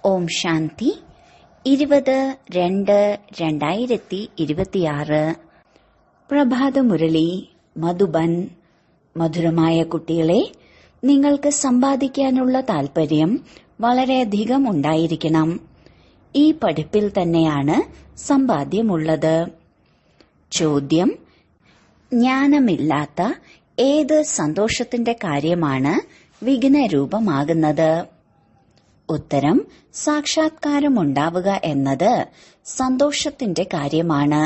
ഓം ശാന്തി 20-2-2026 പ്രഭാതമുരളി മധുബൻ. മധുരമായ കുട്ടികളെ, നിങ്ങൾക്ക് സമ്പാദിക്കാനുള്ള താൽപര്യം വളരെയധികം ഉണ്ടായിരിക്കണം. ഈ പഠിപ്പിൽ തന്നെയാണ് സമ്പാദ്യമുള്ളത്. ചോദ്യം: ജ്ഞാനമില്ലാത്ത ഏത് സന്തോഷത്തിന്റെ കാര്യമാണ് വിഘ്നരൂപമാകുന്നത്? ഉത്തരം: സാക്ഷാത്കാരമുണ്ടാവുക എന്നത് സന്തോഷത്തിന്റെ കാര്യമാണ്.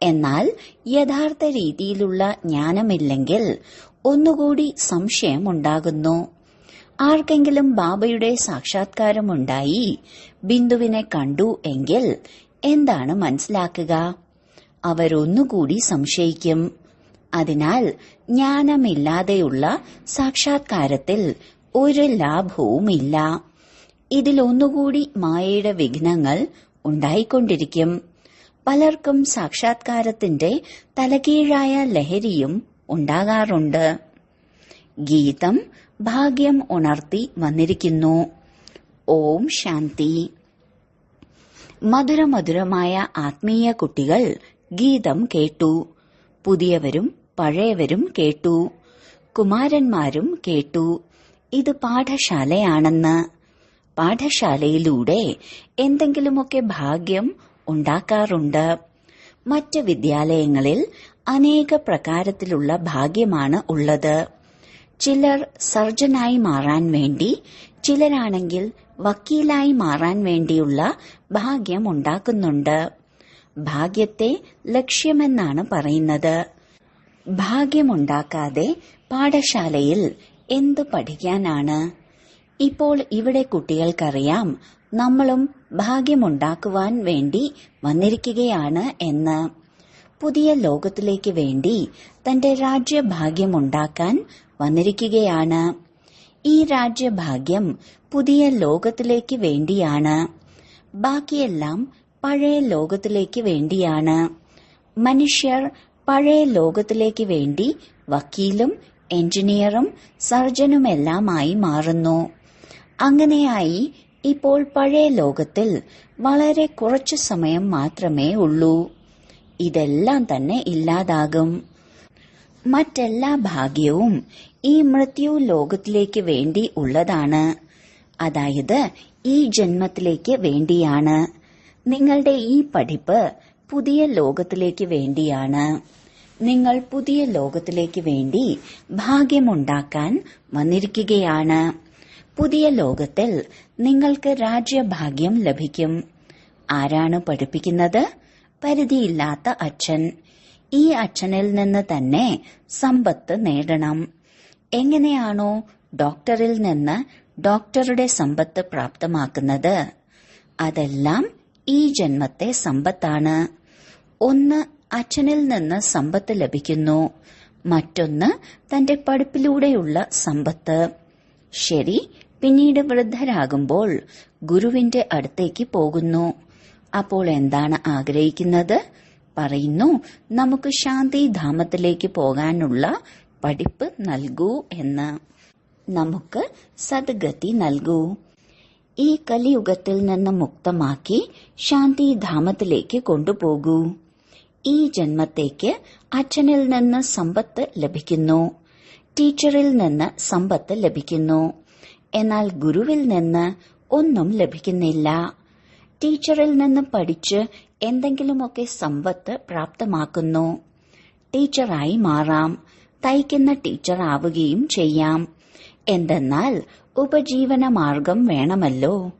എന്നാൽ യഥാർത്ഥ രീതിയിലുള്ള ജ്ഞാനമില്ലെങ്കിൽ ഒന്നുകൂടി സംശയമുണ്ടാകുന്നു. ആർക്കെങ്കിലും ബാബയുടെ സാക്ഷാത്കാരമുണ്ടായി ബിന്ദുവിനെ കണ്ടു എങ്കിൽ എന്താണ് മനസ്സിലാക്കുക? അവരൊന്നുകൂടി സംശയിക്കും. അതിനാൽ ജ്ഞാനമില്ലാതെയുള്ള സാക്ഷാത്കാരത്തിൽ ഒരു ലാഭവുമില്ല. ഇതിലൊന്നുകൂടി മായയുടെ വിഘ്നങ്ങൾ ഉണ്ടായിക്കൊണ്ടിരിക്കും. പലർക്കും സാക്ഷാത്കാരത്തിന്റെ തലകീഴായ ലഹരിയും ഉണ്ടാകാറുണ്ട്. ഗീതം ഭാഗ്യം ഉണർത്തി വന്നിരിക്കുന്നു. ഓം ശാന്തി. മധുരമധുരമായ ആത്മീയ കുട്ടികൾ ഗീതം കേട്ടു. പുതിയവരും പഴയവരും കേട്ടു. കുമാരന്മാരും കേട്ടു. ഇത് പാഠശാലയാണെന്ന്. പാഠശാലയിലൂടെ എന്തെങ്കിലുമൊക്കെ ഭാഗ്യം ഉണ്ടാക്കാറുണ്ട്. മറ്റ് വിദ്യാലയങ്ങളിൽ അനേക പ്രകാരത്തിലുള്ള ഭാഗ്യമാണ് ഉള്ളത്. ചിലർ സർജനായി മാറാൻ വേണ്ടി, ചിലരാണെങ്കിൽ വക്കീലായി മാറാൻ വേണ്ടിയുള്ള ഭാഗ്യം ഉണ്ടാക്കുന്നുണ്ട്. ഭാഗ്യത്തെ ലക്ഷ്യമെന്നാണ് പറയുന്നത്. ഭാഗ്യമുണ്ടാക്കാതെ പാഠശാലയിൽ എന്തു പഠിക്കാനാണ്? ഇപ്പോൾ ഇവിടെ കുട്ടികൾക്കറിയാം നമ്മളും ഭാഗ്യമുണ്ടാക്കുവാൻ വേണ്ടി വന്നിരിക്കുകയാണ് എന്ന്. പുതിയ ലോകത്തിലേക്ക് വേണ്ടി തന്റെ രാജ്യഭാഗ്യമുണ്ടാക്കാൻ വന്നിരിക്കുകയാണ്. ഈ രാജ്യഭാഗ്യം പുതിയ ലോകത്തിലേക്ക് വേണ്ടിയാണ്. ബാക്കിയെല്ലാം പഴയ ലോകത്തിലേക്ക് വേണ്ടിയാണ്. മനുഷ്യർ പഴയ ലോകത്തിലേക്ക് വേണ്ടി വക്കീലും എഞ്ചിനീയറും സർജനുമെല്ലാമായി മാറുന്നു. അങ്ങനെയായി ഇപ്പോൾ പഴയ ലോകത്തിൽ വളരെ കുറച്ചു സമയം മാത്രമേ ഉള്ളൂ. ഇതെല്ലാം തന്നെ ഇല്ലാതാകും. മറ്റെല്ലാ ഭാഗ്യവും ഈ മൃത്യു ലോകത്തിലേക്ക് വേണ്ടി ഉള്ളതാണ്. അതായത് ഈ ജന്മത്തിലേക്ക് വേണ്ടിയാണ്. നിങ്ങളുടെ ഈ പഠിപ്പ് പുതിയ ലോകത്തിലേക്ക് വേണ്ടിയാണ്. നിങ്ങൾ പുതിയ ലോകത്തിലേക്ക് വേണ്ടി ഭാഗ്യമുണ്ടാക്കാൻ വന്നിരിക്കുകയാണ്. പുതിയ ലോകത്തിൽ നിങ്ങൾക്ക് രാജ്യഭാഗ്യം ലഭിക്കും. ആരാണ് പഠിപ്പിക്കുന്നത്? പരിധിയില്ലാത്ത അച്ഛൻ. ഈ അച്ഛനിൽ നിന്ന് തന്നെ സമ്പത്ത് നേടണം. എങ്ങനെയാണോ ഡോക്ടറിൽ നിന്ന് ഡോക്ടറുടെ സമ്പത്ത് പ്രാപ്തമാക്കുന്നത്, അതെല്ലാം ഈ ജന്മത്തെ സമ്പത്താണ്. ഒന്ന് അച്ഛനിൽ നിന്ന് സമ്പത്ത് ലഭിക്കുന്നു, മറ്റൊന്ന് തന്റെ പഠിപ്പിലൂടെയുള്ള സമ്പത്ത്. ശരി, പിന്നീട് വൃദ്ധരാകുമ്പോൾ ഗുരുവിന്റെ അടുത്തേക്ക് പോകുന്നു. അപ്പോൾ എന്താണ് ആഗ്രഹിക്കുന്നത്? പറയുന്നു, നമുക്ക് ശാന്തിധാമത്തിലേക്ക് പോകാനുള്ള പഠിപ്പ് നൽകൂ എന്ന്. നമുക്ക് സദ്ഗതി നൽകൂ. ഈ കലിയുഗത്തിൽ നിന്ന് മുക്തമാക്കി ശാന്തിധാമത്തിലേക്ക് കൊണ്ടുപോകൂ. ഈ ജന്മത്തേക്ക് അച്ഛനിൽ നിന്ന് സമ്പത്ത് ലഭിക്കുന്നു, ടീച്ചറിൽ നിന്ന് സമ്പത്ത് ലഭിക്കുന്നു. എന്നാൽ ഗുരുവിൽ നിന്ന് ഒന്നും ലഭിക്കുന്നില്ല. ടീച്ചറിൽ നിന്ന് പഠിച്ച് എന്തെങ്കിലുമൊക്കെ സമ്പത്ത് പ്രാപ്തമാക്കുന്നു. ടീച്ചറായി മാറാം, തയ്ക്കുന്ന ടീച്ചർ ആവുകയും ചെയ്യാം. എന്തെന്നാൽ ഉപജീവന മാർഗം വേണമല്ലോ.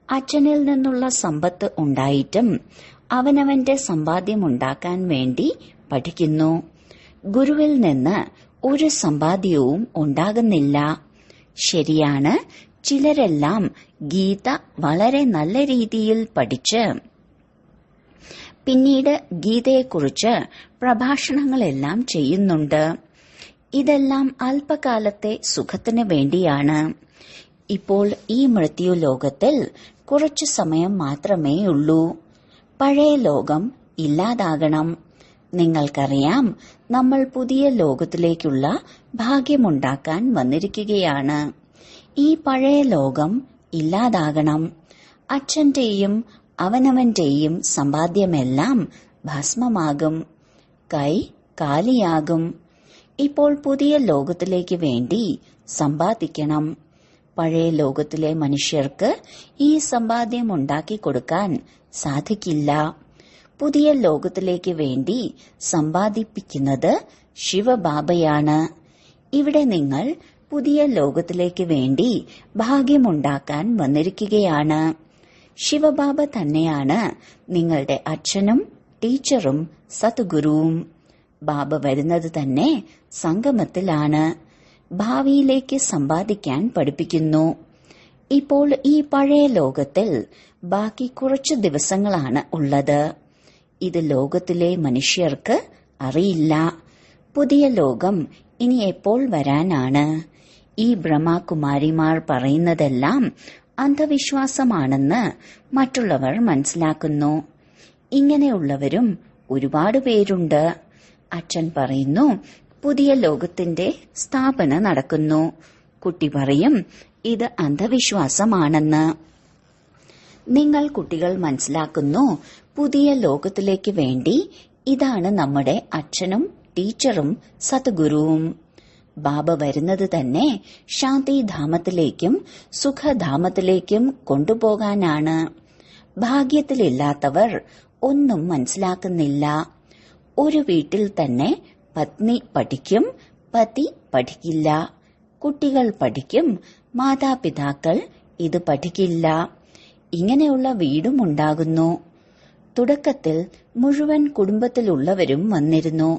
അച്ഛനിൽ നിന്നുള്ള സമ്പത്ത് ഉണ്ടായിട്ടും അവനവന്റെ സമ്പാദ്യമുണ്ടാക്കാൻ വേണ്ടി പഠിക്കുന്നു. ഗുരുവിൽ നിന്ന് ഒരു സമ്പാദ്യവും ഉണ്ടാകുന്നില്ല. ശരിയാണ്, ചിലരെല്ലാം ഗീത വളരെ നല്ല രീതിയിൽ പഠിച്ച് പിന്നീട് ഗീതയെക്കുറിച്ച് പ്രഭാഷണങ്ങളെല്ലാം ചെയ്യുന്നുണ്ട്. ഇതെല്ലാം അല്പകാലത്തെ സുഖത്തിന് വേണ്ടിയാണ്. ഇപ്പോൾ ഈ മൃത്യു ലോകത്തിൽ കുറച്ചു സമയം മാത്രമേ ഉള്ളൂ. പഴയ ലോകം ഇല്ലാതാകണം. നിങ്ങൾക്കറിയാം, നമ്മൾ പുതിയ ലോകത്തിലേക്കുള്ള ഭാഗ്യമുണ്ടാക്കാൻ വന്നിരിക്കുകയാണ്. ഈ പഴയ ലോകം ഇല്ലാതാകണം. അച്ഛന്റെയും അവനവന്റെയും സമ്പാദ്യമെല്ലാം ഭസ്മമാകും. കൈ കാലിയാകും. ഇപ്പോൾ പുതിയ ലോകത്തിലേക്ക് വേണ്ടി സമ്പാദിക്കണം. പഴയ ലോകത്തിലെ മനുഷ്യർക്ക് ഈ സമ്പാദ്യം ഉണ്ടാക്കി കൊടുക്കാൻ സാധിക്കില്ല. പുതിയ ലോകത്തിലേക്ക് വേണ്ടി സമ്പാദിപ്പിക്കുന്നത് ശിവബാബയാണ്. ഇവിടെ നിങ്ങൾ പുതിയ ലോകത്തിലേക്ക് വേണ്ടി ഭാഗ്യമുണ്ടാക്കാൻ വന്നിരിക്കുകയാണ്. ശിവബാബ തന്നെയാണ് നിങ്ങളുടെ അച്ഛനും ടീച്ചറും സദ്ഗുരുവും. ബാബ വരുന്നത് തന്നെ സംഗമത്തിലാണ്. ഭാവിയിലേക്ക് സമ്പാദിക്കാൻ പഠിപ്പിക്കുന്നു. ഇപ്പോൾ ഈ പഴയ ലോകത്തിൽ ബാക്കി കുറച്ചു ദിവസങ്ങളാണ് ഉള്ളത്. ഇത് ലോകത്തിലെ മനുഷ്യർക്ക് അറിയില്ല. പുതിയ ലോകം ഇനി എപ്പോൾ വരാനാണ്? ഈ ബ്രഹ്മകുമാരിമാർ പറയുന്നതെല്ലാം അന്ധവിശ്വാസമാണെന്ന് മറ്റുള്ളവർ മനസ്സിലാക്കുന്നു. ഇങ്ങനെയുള്ളവരും ഒരുപാട് പേരുണ്ട്. അച്ഛൻ പറയുന്നു, പുതിയ ലോകത്തിന്റെ സ്ഥാപന നടക്കുന്നു. കുട്ടി പറയും, ഇത് അന്ധവിശ്വാസമാണെന്ന്. നിങ്ങൾ കുട്ടികൾ മനസ്സിലാക്കുന്നു, പുതിയ ലോകത്തിലേക്ക് വേണ്ടി ഇതാണ് നമ്മുടെ അച്ഛനും ടീച്ചറും സദ്ഗുരുവും. ബാബ വരുന്നത് തന്നെ ശാന്തിധാമത്തിലേക്കും സുഖധാമത്തിലേക്കും കൊണ്ടുപോകാനാണ്. ഭാഗ്യത്തിലില്ലാത്തവർ ഒന്നും മനസ്സിലാക്കുന്നില്ല. ഒരു വീട്ടിൽ തന്നെ പത്നി പഠിക്കും, പതി പഠിക്കില്ല. കുട്ടികൾ പഠിക്കും, മാതാപിതാക്കൾ ഇത് പഠിക്കില്ല. ഇങ്ങനെയുള്ള വീടും ഉണ്ടാകുന്നു. തുടക്കത്തിൽ മുഴുവൻ കുടുംബത്തിലുള്ളവരും വന്നിരുന്നു.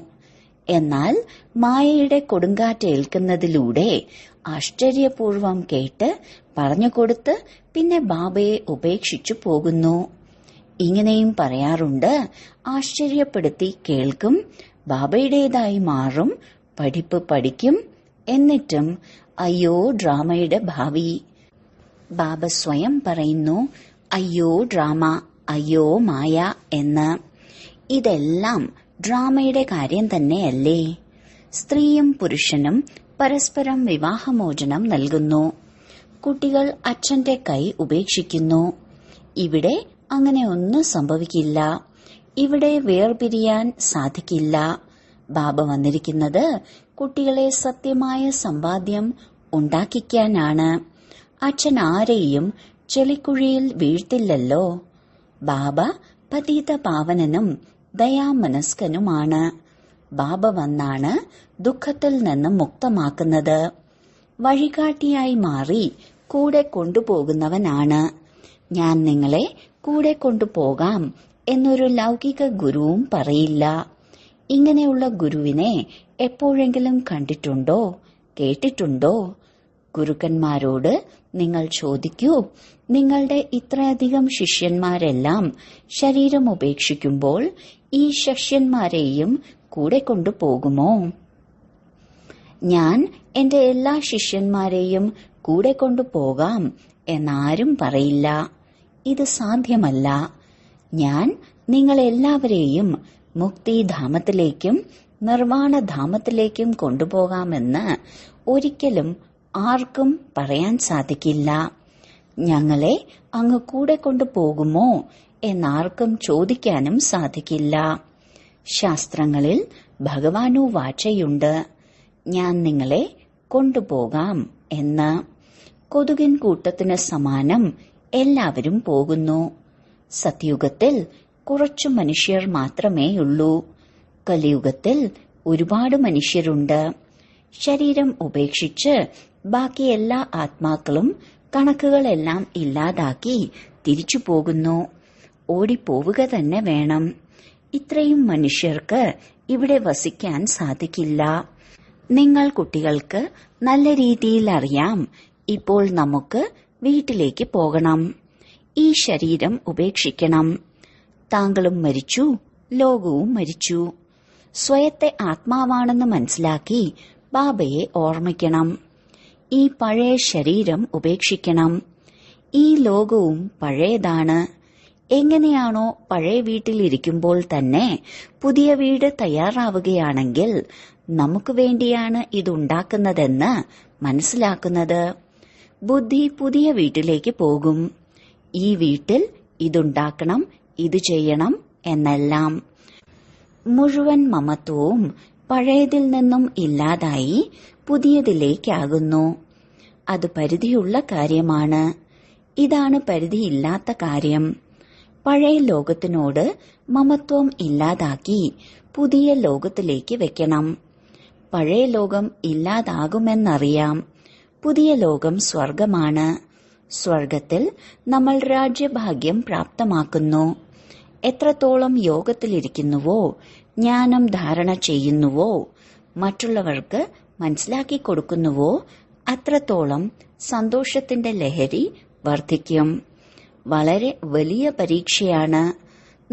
എന്നാൽ മായയുടെ കൊടുങ്കാറ്റേൽക്കുന്നതിലൂടെ ആശ്ചര്യപൂർവം കേട്ട് പറഞ്ഞുകൊടുത്ത് പിന്നെ ബാബയെ ഉപേക്ഷിച്ചു പോകുന്നു. ഇങ്ങനെയും പറയാറുണ്ട്, ആശ്ചര്യപ്പെടുത്തി കേൾക്കും, ബാബയുടേതായി മാറും, പഠിപ്പ് പഠിക്കും, എന്നിട്ടും അയ്യോ ഡ്രാമയുടെ ഭാവി. ബാബ സ്വയം പറയുന്നു, അയ്യോ ഡ്രാമ, അയ്യോ മായ എന്ന്. ഇതെല്ലാം ഡ്രാമയുടെ കാര്യം തന്നെയല്ലേ? സ്ത്രീയും പുരുഷനും പരസ്പരം വിവാഹമോചനം നൽകുന്നു. കുട്ടികൾ അച്ഛന്റെ കൈ ഉപേക്ഷിക്കുന്നു. ഇവിടെ അങ്ങനെ ഒന്നും സംഭവിക്കില്ല. ഇവിടെ വേർപിരിയാൻ സാധിക്കില്ല. ബാബ വന്നിരിക്കുന്നത് കുട്ടികളെ സത്യമായ സമ്പാദ്യം ഉണ്ടാക്കിക്കാനാണ്. അച്ഛൻ ആരെയും ചെളിക്കുഴിയിൽ വീഴ്ത്തില്ലല്ലോ. ബാബ പതിത പാവനനും ദയാമനസ്കനുമാണ്. ബാബ വന്നാണ് ദുഃഖത്തിൽ നിന്ന് മുക്തമാക്കുന്നത്. വഴികാട്ടിയായി മാറി കൂടെ കൊണ്ടുപോകുന്നവനാണ്. ഞാൻ നിങ്ങളെ കൂടെ കൊണ്ടുപോകാം എന്നൊരു ലൗകിക ഗുരുവും പറയില്ല. ഇങ്ങനെയുള്ള ഗുരുവിനെ എപ്പോഴെങ്കിലും കണ്ടിട്ടുണ്ടോ, കേട്ടിട്ടുണ്ടോ? ഗുരുക്കന്മാരോട് നിങ്ങൾ ചോദിക്കൂ, നിങ്ങളുടെ ഇത്രയധികം ശിഷ്യന്മാരെല്ലാം ശരീരം ഉപേക്ഷിക്കുമ്പോൾ ഈ ശിഷ്യന്മാരെയും കൂടെ കൊണ്ടുപോകുമോ? ഞാൻ എന്റെ എല്ലാ ശിഷ്യന്മാരെയും കൂടെ കൊണ്ടുപോകാം എന്നാരും പറയില്ല. ഇത് സാധ്യമല്ല. ഞാൻ നിങ്ങളെല്ലാവരെയും മുക്തിധാമത്തിലേക്കും നിർവാണധാമത്തിലേക്കും കൊണ്ടുപോകാമെന്ന് ഒരിക്കലും ആർക്കും പറയാൻ സാധിക്കില്ല. ഞങ്ങളെ അങ്ങ് കൂടെ കൊണ്ടുപോകുമോ എന്നാർക്കും ചോദിക്കാനും സാധിക്കില്ല. ശാസ്ത്രങ്ങളിൽ ഭഗവാനു വാചയുണ്ട്, ഞാൻ നിങ്ങളെ കൊണ്ടുപോകാം എന്ന്. കൊതുകിൻ കൂട്ടത്തിന് സമാനം എല്ലാവരും പോകുന്നു. സത്യുഗത്തിൽ കുറച്ചു മനുഷ്യർ മാത്രമേയുള്ളൂ. കലിയുഗത്തിൽ ഒരുപാട് മനുഷ്യരുണ്ട്. ശരീരം ഉപേക്ഷിച്ച് ബാക്കി എല്ലാ ആത്മാക്കളും കണക്കുകളെല്ലാം ഇല്ലാതാക്കി തിരിച്ചു പോകുന്നു. ഓടിപ്പോവുക തന്നെ വേണം. ഇത്രയും മനുഷ്യർക്ക് ഇവിടെ വസിക്കാൻ സാധിക്കില്ല. നിങ്ങൾ കുട്ടികൾക്ക് നല്ല രീതിയിൽ അറിയാം, ഇപ്പോൾ നമുക്ക് വീട്ടിലേക്ക് പോകണം. ഈ ശരീരം ഉപേക്ഷിക്കണം. താങ്കളും മരിച്ചു, ലോകവും മരിച്ചു. സ്വയത്തെ ആത്മാവാണെന്ന് മനസ്സിലാക്കി ബാബയെ ഓർമ്മിക്കണം. ഈ പഴയ ശരീരം ഉപേക്ഷിക്കണം. ഈ ലോകവും പഴയതാണ്. എങ്ങനെയാണോ പഴയ വീട്ടിലിരിക്കുമ്പോൾ തന്നെ പുതിയ വീട് തയ്യാറാവുകയാണെങ്കിൽ നമുക്ക് വേണ്ടിയാണ് ഇതുണ്ടാക്കുന്നതെന്ന് മനസ്സിലാക്കുന്നത്. ബുദ്ധി പുതിയ വീട്ടിലേക്ക് പോകും. ഈ വീട്ടിൽ ഇതുണ്ടാക്കണം, ഇത് ചെയ്യണം എന്നെല്ലാം. മുഴുവൻ മമത്വവും പഴയതിൽ നിന്നും ഇല്ലാതായി പുതിയതിലേക്കാകുന്നു. അത് പരിധിയുള്ള കാര്യമാണ്. ഇതാണ് പരിധിയില്ലാത്ത കാര്യം. പഴയ ലോകത്തിനോട് മമത്വം ഇല്ലാതാക്കി പുതിയ ലോകത്തിലേക്ക് വെക്കണം. പഴയ ലോകം ഇല്ലാതാകുമെന്നറിയാം. പുതിയ ലോകം സ്വർഗമാണ്. സ്വർഗത്തിൽ നമ്മൾ രാജ്യഭാഗ്യം പ്രാപ്തമാക്കുന്നു. എത്രത്തോളം യോഗത്തിലിരിക്കുന്നുവോ, ജ്ഞാനം ധാരണ ചെയ്യുന്നുവോ, മറ്റുള്ളവർക്ക് മനസ്സിലാക്കി കൊടുക്കുന്നുവോ, അത്രത്തോളം സന്തോഷത്തിന്റെ ലഹരി വർദ്ധിക്കും. വളരെ വലിയ പരീക്ഷയാണ്.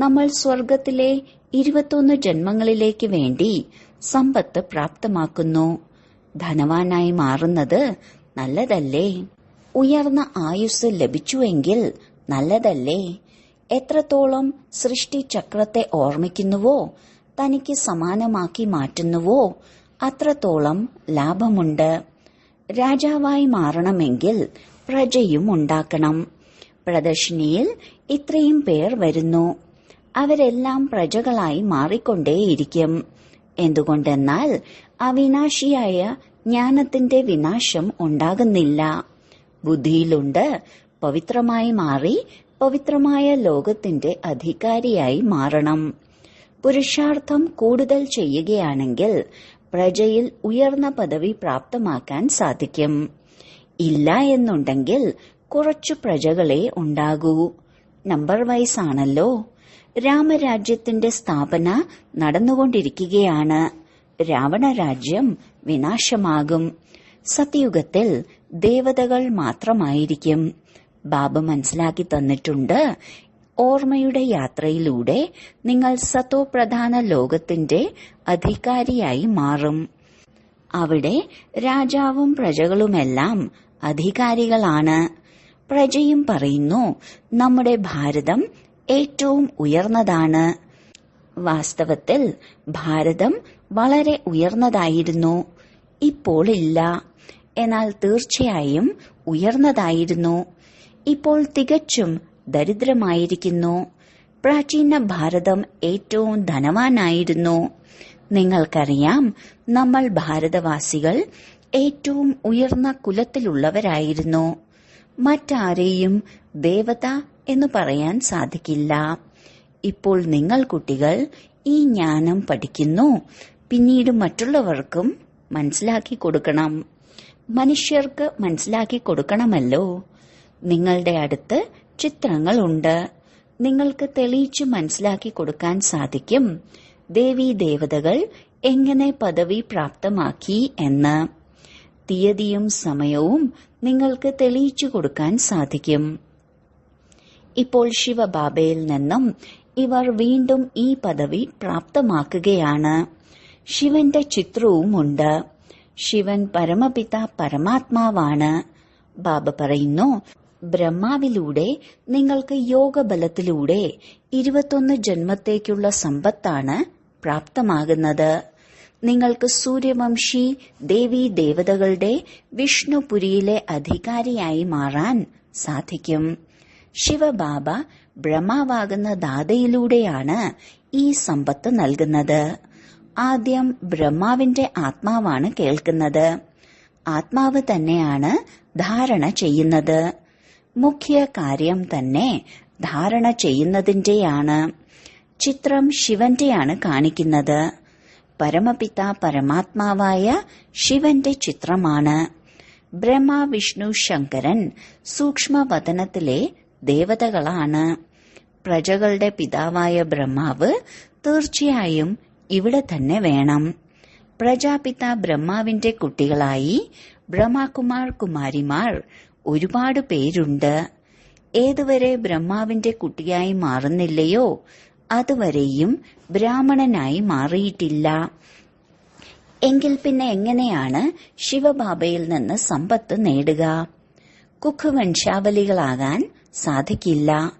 നമ്മൾ സ്വർഗത്തിലെ 21 ജന്മങ്ങളിലേക്ക് വേണ്ടി സമ്പത്ത് പ്രാപ്തമാക്കുന്നു. ധനവാനായി മാറുന്നത് നല്ലതല്ലേ? ഉയർന്ന ആയുസ് ലഭിച്ചുവെങ്കിൽ നല്ലതല്ലേ? എത്രത്തോളം സൃഷ്ടിചക്രത്തെ ഓർമ്മിക്കുന്നുവോ, തനിക്ക് സമാനമാക്കി മാറ്റുന്നുവോ, അത്രത്തോളം ലാഭമുണ്ട്. രാജാവായി മാറണമെങ്കിൽ പ്രജയും ഉണ്ടാക്കണം. പ്രദർശിനിയിൽ ഇത്രയും പേർ വരുന്നു. അവരെല്ലാം പ്രജകളായി മാറിക്കൊണ്ടേയിരിക്കും. എന്തുകൊണ്ടെന്നാൽ അവിനാശിയായ ജ്ഞാനത്തിന്റെ വിനാശം ഉണ്ടാകുന്നില്ല. ബുദ്ധിയിലുണ്ട്. പവിത്രമായി മാറി പവിത്രമായ ലോകത്തിന്റെ അധികാരിയായി മാറണം. പുരുഷാർത്ഥം കൂടുതൽ ചെയ്യുകയാണെങ്കിൽ പ്രജയിൽ ഉയർന്ന പദവി പ്രാപ്തമാക്കാൻ സാധിക്കും. ഇല്ല എന്നുണ്ടെങ്കിൽ കുറച്ചു പ്രജകളെ ഉണ്ടാകൂ. നമ്പർ വൈസ് ആണല്ലോ. രാമരാജ്യത്തിന്റെ സ്ഥാപന നടന്നുകൊണ്ടിരിക്കുകയാണ്. രാവണരാജ്യം വിനാശമാകും. സത്യയുഗത്തിൽ ദേവതകൾ മാത്രമായിരിക്കും. ബാബ മനസ്സിലാക്കി തന്നിട്ടുണ്ട്. ഓർമ്മയുടെ യാത്രയിലൂടെ നിങ്ങൾ സത്തോ പ്രധാന ലോകത്തിന്റെ അധികാരിയായി മാറും. അവിടെ രാജാവും പ്രജകളുമെല്ലാം അധികാരികളാണ്. പ്രജയും പറയുന്നു, നമ്മുടെ ഭാരതം ഏറ്റവും ഉയർന്നതാണ്. വാസ്തവത്തിൽ ഭാരതം വളരെ ഉയർന്നതായിരുന്നു. ഇപ്പോൾ ഇല്ല. എന്നാൽ തീർച്ചയായും ഉയർന്നതായിരുന്നു. ഇപ്പോൾ തികച്ചും ദരിദ്രമായിരിക്കുന്നു. പ്രാചീന ഭാരതം ഏറ്റവും ധനവാനായിരുന്നു. നിങ്ങൾക്കറിയാം, നമ്മൾ ഭാരതവാസികൾ ഏറ്റവും ഉയർന്ന കുലത്തിലുള്ളവരായിരുന്നു. മറ്റാരെയും ദേവത എന്ന് പറയാൻ സാധിക്കില്ല. ഇപ്പോൾ നിങ്ങൾ കുട്ടികൾ ഈ ജ്ഞാനം പഠിക്കുന്നു. പിന്നീട് മറ്റുള്ളവർക്കും മനസ്സിലാക്കി കൊടുക്കണം. മനുഷ്യർക്ക് മനസ്സിലാക്കി കൊടുക്കണമല്ലോ. നിങ്ങളുടെ അടുത്ത് ചിത്രങ്ങളുണ്ട്. നിങ്ങൾക്ക് തെളിയിച്ചു മനസ്സിലാക്കി കൊടുക്കാൻ സാധിക്കും ദേവീ ദേവതകൾ എങ്ങനെ പദവി പ്രാപ്തമാക്കി എന്ന്. തീയതിയും സമയവും നിങ്ങൾക്ക് തെളിയിച്ചു കൊടുക്കാൻ സാധിക്കും. ഇപ്പോൾ ശിവബാബയിൽ നിന്നും ഇവർ വീണ്ടും ഈ പദവി പ്രാപ്തമാക്കുകയാണ്. ശിവന്റെ ചിത്രവുമുണ്ട്. ശിവൻ പരമപിത പരമാത്മാവാണ്. ബാബ പറയുന്നു, ബ്രഹ്മാവിലൂടെ നിങ്ങൾക്ക് യോഗബലത്തിലൂടെ 21 ജന്മത്തേക്കുള്ള സമ്പത്താണ് പ്രാപ്തമാകുന്നത്. നിങ്ങൾക്ക് സൂര്യവംശി ദേവീ ദേവതകളുടെ വിഷ്ണുപുരിയിലെ അധികാരിയായി മാറാൻ സാധിക്കും. ശിവബാബ ബ്രഹ്മാവാകുന്ന ദാതയിലൂടെയാണ് ഈ സമ്പത്ത് നൽകുന്നത്. ആദ്യം ബ്രഹ്മാവിന്റെ ആത്മാവാണ് കേൾക്കുന്നത്. ആത്മാവ് തന്നെയാണ് ധാരണ ചെയ്യുന്നത്. മുഖ്യ കാര്യം തന്നെ ധാരണ ചെയ്യുന്നതിന്റെയാണ്. ചിത്രം ശിവന്റെയാണ് കാണിക്കുന്നത്. പരമപിത പരമാത്മാവായ ശിവന്റെ ചിത്രമാണ്. ബ്രഹ്മ വിഷ്ണു ശങ്കരൻ സൂക്ഷ്മവതനത്തിലെ ദേവതകളാണ്. പ്രജകളുടെ പിതാവായ ബ്രഹ്മാവ് തീർച്ചയായും ഇവിടെ തന്നെ വേണം. പ്രജാപിത ബ്രഹ്മാവിന്റെ കുട്ടികളായി ബ്രഹ്മകുമാർ കുമാരിമാർ ഒരുപാട് പേരുണ്ട്. ഏതുവരെ ബ്രഹ്മാവിന്റെ കുട്ടിയായി മാറുന്നില്ലയോ അതുവരെയും ബ്രാഹ്മണനായി മാറിയിട്ടില്ല. എങ്കിൽ പിന്നെ എങ്ങനെയാണ് ശിവബാബയിൽ നിന്ന് സമ്പത്ത് നേടുക? കുഖവംശാവലികളാകാൻ സാധിക്കില്ല.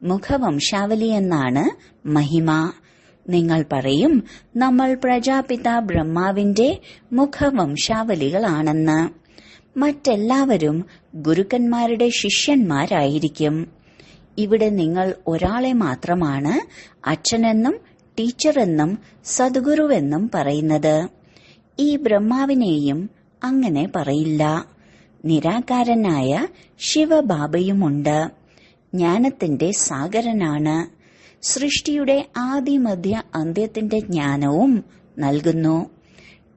മുഖവംശാവലി എന്നാണ് മഹിമ. നിങ്ങൾ പറയും, നമ്മൾ പ്രജാപിത ബ്രഹ്മാവിന്റെ മുഖവംശാവലികളാണെന്ന്. മറ്റെല്ലാവരും ഗുരുക്കന്മാരുടെ ശിഷ്യന്മാരായിരിക്കും. ഇവിടെ നിങ്ങൾ ഒരാളെ മാത്രമാണ് അച്ഛനെന്നും ടീച്ചറെന്നും സദ്ഗുരുവെന്നും പറയുന്നത്. ഈ ബ്രഹ്മാവിനെയും അങ്ങനെ പറയില്ല. നിരാകാരനായ ശിവബാബയുമുണ്ട്. ജ്ഞാനത്തിന്റെ സാഗരനാണ്. സൃഷ്ടിയുടെ ആദിമധ്യ അന്ത്യത്തിന്റെ ജ്ഞാനവും നൽകുന്നു.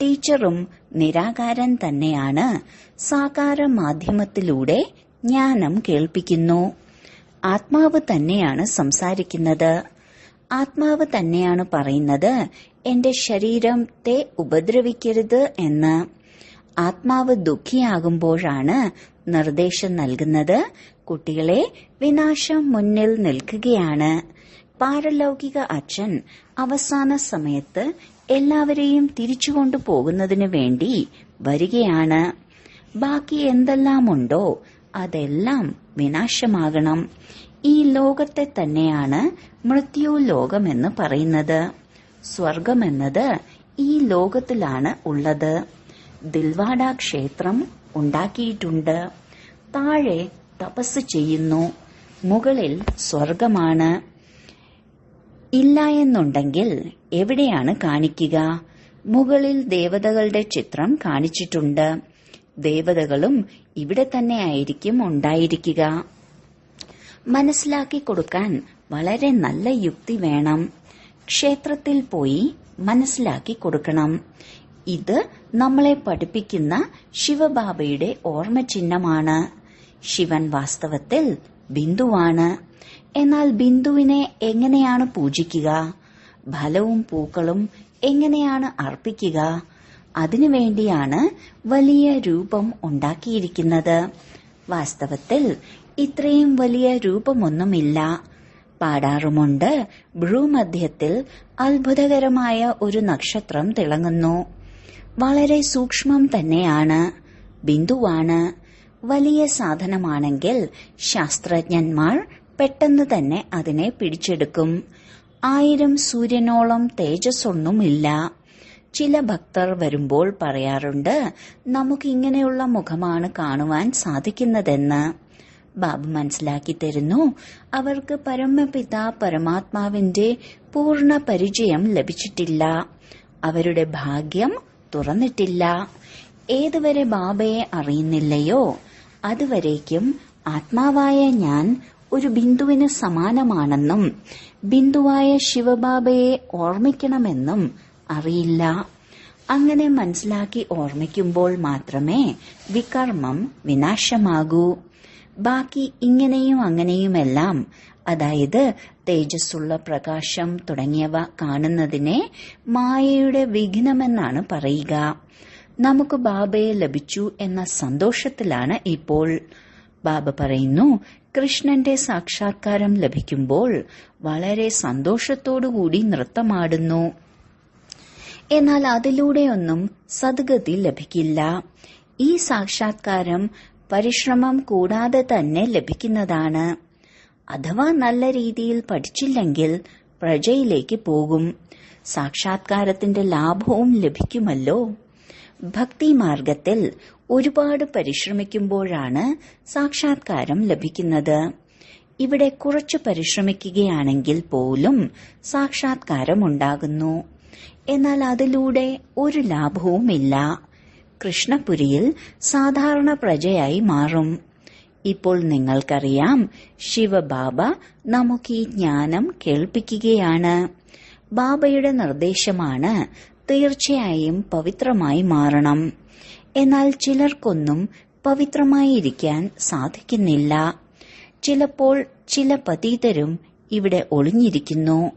ടീച്ചറും നിരാകാരൻ തന്നെയാണ്. സാകാര മാധ്യമത്തിലൂടെ ജ്ഞാനം കേൾപ്പിക്കുന്നു. ആത്മാവ് തന്നെയാണ് സംസാരിക്കുന്നത്. ആത്മാവ് തന്നെയാണ് പറയുന്നത്, എന്റെ ശരീരത്തെ ഉപദ്രവിക്കരുത് എന്ന്. ആത്മാവ് ദുഃഖിയാകുമ്പോഴാണ് നിർദ്ദേശം നൽകുന്നത്, കുട്ടികളെ, വിനാശം മുന്നിൽ നിൽക്കുകയാണ്. പാരലൗകിക അച്ഛൻ അവസാന സമയത്ത് എല്ലാവരെയും തിരിച്ചുകൊണ്ടു പോകുന്നതിനു വേണ്ടി വരികയാണ്. ബാക്കി എന്തെല്ലാമുണ്ടോ അതെല്ലാം വിനാശമാകണം. ഈ ലോകത്തെ തന്നെയാണ് മൃത്യു ലോകമെന്ന് പറയുന്നത്. സ്വർഗമെന്നത് ഈ ലോകത്തിലാണ് ഉള്ളത്. ദിൽവാഡ ക്ഷേത്രം ഉണ്ടാക്കിയിട്ടുണ്ട്. താഴെ തപസ് ചെയ്യുന്നു. മുകളിൽ സ്വർഗമാണ്. ഇല്ല എന്നുണ്ടെങ്കിൽ എവിടെയാണ് കാണിക്കുക? മുകളിൽ ദേവതകളുടെ ചിത്രം കാണിച്ചിട്ടുണ്ട്. ദേവതകളും ഇവിടെ തന്നെ ആയിരിക്കും ഉണ്ടായിരിക്കുക. മനസ്സിലാക്കി കൊടുക്കാൻ വളരെ നല്ല യുക്തി വേണം. ക്ഷേത്രത്തിൽ പോയി മനസ്സിലാക്കി കൊടുക്കണം. ഇത് നമ്മളെ പഠിപ്പിക്കുന്ന ശിവബാബയുടെ ഓർമ്മ ചിഹ്നമാണ്. ശിവൻ വാസ്തവത്തിൽ ബിന്ദുവാണ്. എന്നാൽ ബിന്ദുവിനെ എങ്ങനെയാണ് പൂജിക്കുക? ഫലവും പൂക്കളും എങ്ങനെയാണ് അർപ്പിക്കുക? അതിനുവേണ്ടിയാണ് വലിയ രൂപം ഉണ്ടാക്കിയിരിക്കുന്നത്. വാസ്തവത്തിൽ ഇത്രയും വലിയ രൂപമൊന്നുമില്ല. പാടാറുമുണ്ട്, ഭ്രൂമധ്യത്തിൽ അത്ഭുതകരമായ ഒരു നക്ഷത്രം തിളങ്ങുന്നു. വളരെ സൂക്ഷ്മം തന്നെയാണ്. ബിന്ദുവാണ്. വലിയ സാധനമാണെങ്കിൽ ശാസ്ത്രജ്ഞന്മാർ പെട്ടെന്ന് തന്നെ അതിനെ പിടിച്ചെടുക്കും. 1000 സൂര്യനോളം തേജസ്സൊന്നുമില്ല. ചില ഭക്തർ വരുമ്പോൾ പറയാറുണ്ട്, നമുക്ക് ഇങ്ങനെയുള്ള മുഖമാണ് കാണുവാൻ സാധിക്കുന്നതെന്ന്. ബാബു മനസ്സിലാക്കി തരുന്നു, അവർക്ക് പരമപിത പരമാത്മാവിന്റെ പൂർണ്ണ പരിചയം ലഭിച്ചിട്ടില്ല. അവരുടെ ഭാഗ്യം തുറന്നിട്ടില്ല. ഏതുവരെ ബാബയെ അറിയുന്നില്ലയോ അതുവരേക്കും ആത്മാവായ ഞാൻ ഒരു ബിന്ദുവിന് സമാനമാണെന്നും ബിന്ദുവായ ശിവബാബയെ ഓർമ്മിക്കണമെന്നും അറിയില്ല. അങ്ങനെ മനസ്സിലാക്കി ഓർമ്മിക്കുമ്പോൾ മാത്രമേ വികർമ്മം വിനാശമാകൂ. ബാക്കി ഇങ്ങനെയും അങ്ങനെയുമെല്ലാം, അതായത് തേജസ്സുള്ള പ്രകാശം തുടങ്ങിയവ കാണുന്നതിനെ മായയുടെ വിഘ്നമെന്നാണ് പറയുക. നമുക്ക് ബാബയെ ലഭിച്ചു എന്ന സന്തോഷത്തിലാണ് ഇപ്പോൾ. ബാബ പറയുന്നു, കൃഷ്ണന്റെ സാക്ഷാത്കാരം ലഭിക്കുമ്പോൾ വളരെ സന്തോഷത്തോടുകൂടി നൃത്തമാടുന്നു. എന്നാൽ അതിലൂടെയൊന്നും സദ്ഗതി ലഭിക്കില്ല. ഈ സാക്ഷാത്കാരം പരിശ്രമം കൂടാതെ തന്നെ ലഭിക്കുന്നതാണ്. അഥവാ നല്ല രീതിയിൽ പഠിച്ചില്ലെങ്കിൽ പ്രജയിലേക്ക് പോകും. സാക്ഷാത്കാരത്തിന്റെ ലാഭവും ലഭിക്കുമല്ലോ. ഭക്തിമാർഗത്തിൽ ഒരുപാട് പരിശ്രമിക്കുമ്പോഴാണ് സാക്ഷാത്കാരം ലഭിക്കുന്നത്. ഇവിടെ കുറച്ച് പരിശ്രമിക്കുകയാണെങ്കിൽ പോലും സാക്ഷാത്കാരം ഉണ്ടാകുന്നു. എന്നാൽ അതിലൂടെ ഒരു ലാഭവുമില്ല. കൃഷ്ണപുരിയിൽ സാധാരണ പ്രജയായി മാറും. ഇപ്പോൾ നിങ്ങൾക്കറിയാം, ശിവബാബ നമുക്ക് ഈ ജ്ഞാനം കേൾപ്പിക്കുകയാണ്. ബാബയുടെ നിർദ്ദേശമാണ് തീർച്ചയായും പവിത്രമായി മാറണം. എന്നാൽ ചിലർക്കൊന്നും പവിത്രമായിരിക്കാൻ സാധിക്കുന്നില്ല. ചിലപ്പോൾ ചില പതീതരും ഇവിടെ ഒളിഞ്ഞിരിക്കുന്നു.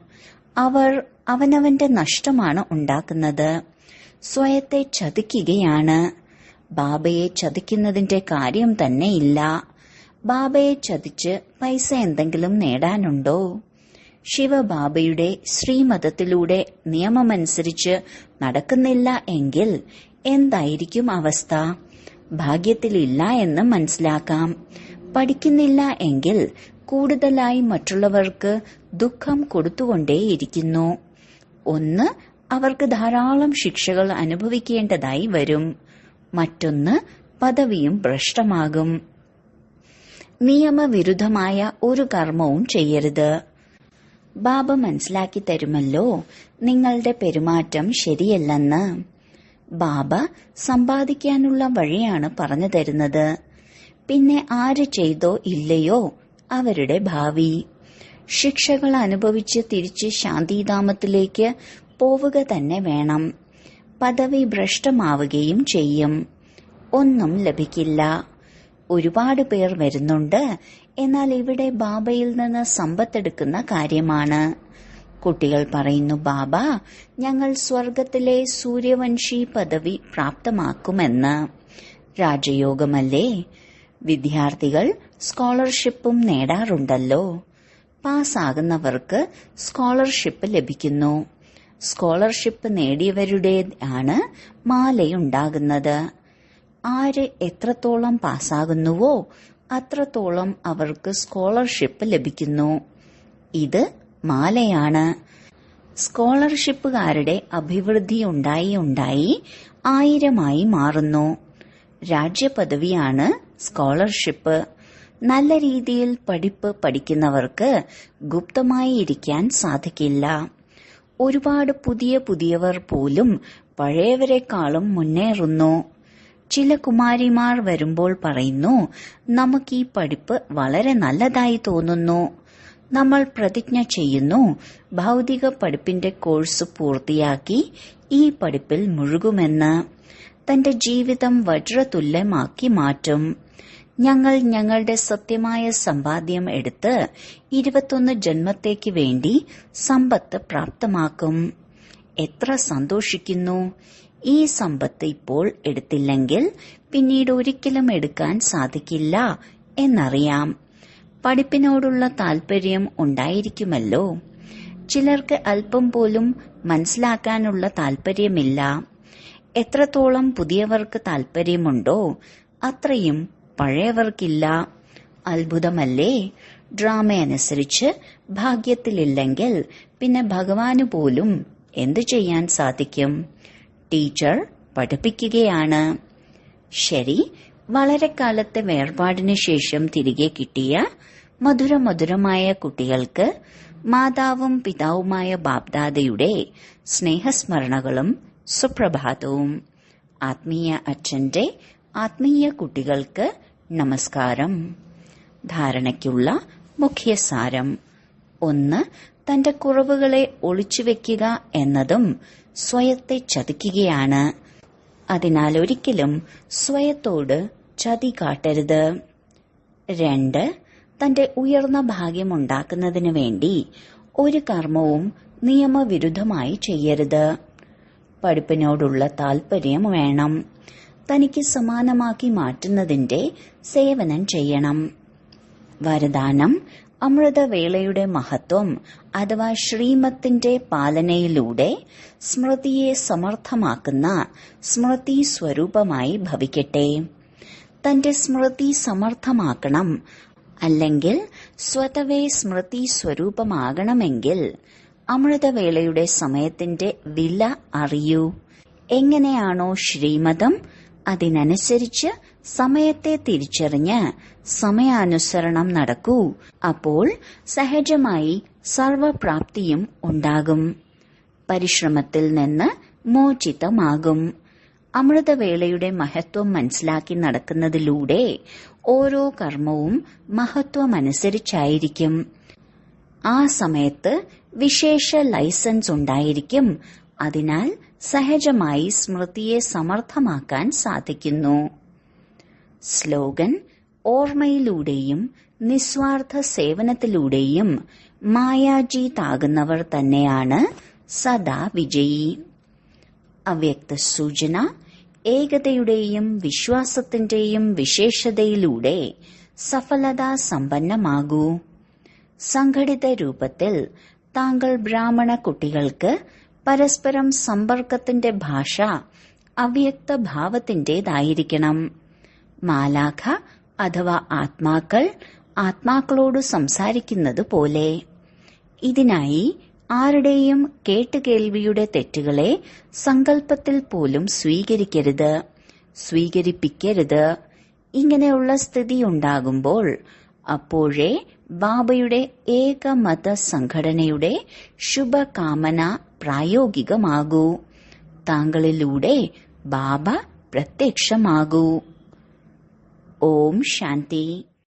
അവർ അവനവന്റെ നഷ്ടമാണ് ഉണ്ടാക്കുന്നത്. സ്വയത്തെ ചതിക്കുകയാണ്. ബാബയെ ചതിക്കുന്നതിന്റെ കാര്യം തന്നെ ഇല്ല. ബാബയെ ചതിച്ച് പൈസ എന്തെങ്കിലും നേടാനുണ്ടോ? ശിവബാബയുടെ ശ്രീമതത്തിലൂടെ നിയമമനുസരിച്ച് നടക്കുന്നില്ല എങ്കിൽ എന്തായിരിക്കും അവസ്ഥ? ഭാഗ്യത്തിലില്ല എന്ന് മനസ്സിലാക്കാം. പഠിക്കുന്നില്ല എങ്കിൽ കൂടുതലായി മറ്റുള്ളവർക്ക് ദുഃഖം കൊടുത്തുകൊണ്ടേയിരിക്കുന്നു. ഒന്ന്, അവർക്ക് ധാരാളം ശിക്ഷകൾ അനുഭവിക്കേണ്ടതായി വരും. മറ്റൊന്ന്, പദവിയും ഭ്രഷ്ടമാകും. നിയമവിരുദ്ധമായ ഒരു കർമ്മവും ചെയ്യരുത്. ബാബ മനസ്സിലാക്കി തരുമല്ലോ നിങ്ങളുടെ പെരുമാറ്റം ശരിയല്ലെന്ന്. ബാബ സമ്പാദിക്കാനുള്ള വഴിയാണ് പറഞ്ഞു തരുന്നത്. പിന്നെ ആര് ചെയ്തോ ഇല്ലയോ അവരുടെ ഭാവി. ശിക്ഷകൾ അനുഭവിച്ച് തിരിച്ച് ശാന്തിധാമത്തിലേക്ക് പോവുക തന്നെ വേണം. പദവി ഭ്രഷ്ടമാവുകയും ചെയ്യും. ഒന്നും ലഭിക്കില്ല. ഒരുപാട് പേർ വരുന്നുണ്ട്. എന്നാൽ ഇവിടെ ബാബയിൽ നിന്ന് സമ്പത്തെടുക്കുന്ന കാര്യമാണ്. കുട്ടികൾ പറയുന്നു, ബാബ ഞങ്ങൾ സ്വർഗത്തിലെ സൂര്യവംശി പദവി പ്രാപ്തമാക്കുമെന്ന്. രാജയോഗമല്ലേ? വിദ്യാർത്ഥികൾ സ്കോളർഷിപ്പും നേടാറുണ്ടല്ലോ. പാസ്സാകുന്നവർക്ക് സ്കോളർഷിപ്പ് ലഭിക്കുന്നു. സ്കോളർഷിപ്പ് നേടിയവരുടെയാണ് മാലയുണ്ടാകുന്നത്. ആര് എത്രത്തോളം പാസ്സാകുന്നുവോ അത്രത്തോളം അവർക്ക് സ്കോളർഷിപ്പ് ലഭിക്കുന്നു. ഇത് മാലയാണ്. സ്കോളർഷിപ്പുകാരുടെ അഭിവൃദ്ധി ഉണ്ടായി 1000 മാറുന്നു. രാജ്യപദവിയാണ് സ്കോളർഷിപ്പ്. നല്ല രീതിയിൽ പഠിക്കുന്നവർക്ക് ഗുപ്തമായി ഇരിക്കാൻ സാധിക്കില്ല. ഒരുപാട് പുതിയവർ പോലും പഴയവരെക്കാളും മുന്നേറുന്നു. ചില കുമാരിമാർ വരുമ്പോൾ പറയുന്നു, നമുക്ക് ഈ പഠിപ്പ് വളരെ നല്ലതായി തോന്നുന്നു. നമ്മൾ പ്രതിജ്ഞ ചെയ്യുന്നു, ഭൗതിക പഠിപ്പിന്റെ കോഴ്സ് പൂർത്തിയാക്കി ഈ പഠിപ്പിൽ മുഴുകുമെന്ന്. തന്റെ ജീവിതം വജ്രതുല്യമാക്കി മാറ്റും. ഞങ്ങൾ ഞങ്ങളുടെ സത്യമായ സമ്പാദ്യം എടുത്ത് 21 ജന്മത്തേക്ക് വേണ്ടി സമ്പത്ത് പ്രാപ്തമാക്കും. എത്ര സന്തോഷിക്കുന്നു! ഈ സമ്പത്ത് ഇപ്പോൾ എടുത്തില്ലെങ്കിൽ പിന്നീട് ഒരിക്കലും എടുക്കാൻ സാധിക്കില്ല എന്നറിയാം. പഠിപ്പിനോടുള്ള താൽപര്യം ഉണ്ടായിരിക്കുമല്ലോ. ചിലർക്ക് അല്പം പോലും മനസ്സിലാക്കാനുള്ള താൽപര്യമില്ല. എത്രത്തോളം പുതിയവർക്ക് താൽപര്യമുണ്ടോ അത്രയും പഴയവർക്കില്ല. അത്ഭുതമല്ലേ? ഡ്രാമയനുസരിച്ച് ഭാഗ്യത്തിലില്ലെങ്കിൽ പിന്നെ ഭഗവാന് പോലും എന്തു ചെയ്യാൻ സാധിക്കും? ടീച്ചർ പഠിപ്പിക്കുകയാണ്. ശരി, വളരെ കാലത്തെ വേർപാടിനു ശേഷം തിരികെ കിട്ടിയ മധുരമായ കുട്ടികൾക്ക് മാതാവും പിതാവുമായ ബാപ്ദാദയുടെ സ്നേഹസ്മരണകളും സുപ്രഭാതവും. ആത്മീയ അച്ഛന്റെ ആത്മീയ കുട്ടികൾക്ക് നമസ്കാരം. ധാരണയ്ക്കുള്ള മുഖ്യസാരം: 1. തന്റെ കുറവുകളെ ഒളിച്ചുവെക്കുക എന്നതും സ്വയത്തെ ചതിക്കുകയാണ്. അതിനാൽ ഒരിക്കലും സ്വയത്തോട് ചതി കാട്ടരുത്. 2. തന്റെ ഉയർന്ന ഭാഗ്യമുണ്ടാക്കുന്നതിനു വേണ്ടി ഒരു കർമ്മവും നിയമവിരുദ്ധമായി ചെയ്യരുത്. പഠിപ്പിനോടുള്ള താൽപര്യം വേണം. തനിക്ക് സമാനമാക്കി മാറ്റുന്നതിന്റെ സേവനം ചെയ്യണം. വരദാനം: അമൃതവേളയുടെ മഹത്വം അഥവാ ശ്രീമത്തിന്റെ പാലനയിലൂടെ സ്മൃതിയെ സമർത്ഥമാക്കുന്ന സ്മൃതി സ്വരൂപമായി ഭവിക്കട്ടെ. തന്റെ സ്മൃതി സമർത്ഥമാക്കണം. അല്ലെങ്കിൽ സ്വതവേ സ്മൃതി സ്വരൂപമാകണമെങ്കിൽ അമൃതവേളയുടെ സമയത്തിന്റെ വില അറിയൂ. എങ്ങനെയാണോ ശ്രീമതം, അതിനനുസരിച്ച് സമയത്തെ തിരിച്ചറിഞ്ഞ് സമയാനുസരണം നടക്കൂ. അപ്പോൾ സഹജമായി സർവപ്രാപ്തിയും ഉണ്ടാകും. പരിശ്രമത്തിൽ നിന്ന് മോചിതമാകും. അമൃതവേളയുടെ മഹത്വം മനസ്സിലാക്കി നടക്കുന്നതിലൂടെ ഓരോ കർമ്മവും മഹത്വമനുസരിച്ചായിരിക്കും. ആ സമയത്ത് വിശേഷ ലൈസൻസ് ഉണ്ടായിരിക്കും. അതിനാൽ സഹജമായി സ്മൃതിയെ സമർത്ഥമാക്കാൻ സാധിക്കുന്നു. സ്ലോഗൻ: ഓർമ്മയിലൂടെയും നിസ്വാർത്ഥ സേവനത്തിലൂടെയും മായാജീതാകുന്നവർ തന്നെയാണ് സദാ വിജയി. അവ്യക്ത സൂചന: ഏകതയുടെയും വിശ്വാസത്തിന്റെയും വിശേഷതയിലൂടെ സഫലതാ സമ്പന്നമാകൂ. സംഘടിത രൂപത്തിൽ താങ്കൾ ബ്രാഹ്മണ കുട്ടികൾക്ക് പരസ്പരം സമ്പർക്കത്തിന്റെ ഭാഷ അവ്യക്ത ഭാവത്തിന്റേതായിരിക്കണം. മാലാഖ അഥവാ ആത്മാക്കൾ ആത്മാക്കളോട് സംസാരിക്കുന്നത് പോലെ. ഇതിനായി ആരുടെയും കേട്ടുകേൾവിയുടെ തെറ്റുകളെ സങ്കല്പത്തിൽ പോലും സ്വീകരിക്കരുത്, സ്വീകരിപ്പിക്കരുത്. ഇങ്ങനെയുള്ള സ്ഥിതി ഉണ്ടാകുമ്പോൾ അപ്പോഴേ ബാബയുടെ ഏകമത സംഘടനയുടെ ശുഭകാമന പ്രായോഗികമാകൂ. താങ്കളിലൂടെ ബാബ പ്രത്യക്ഷമാകൂ. ഓം ശാന്തി.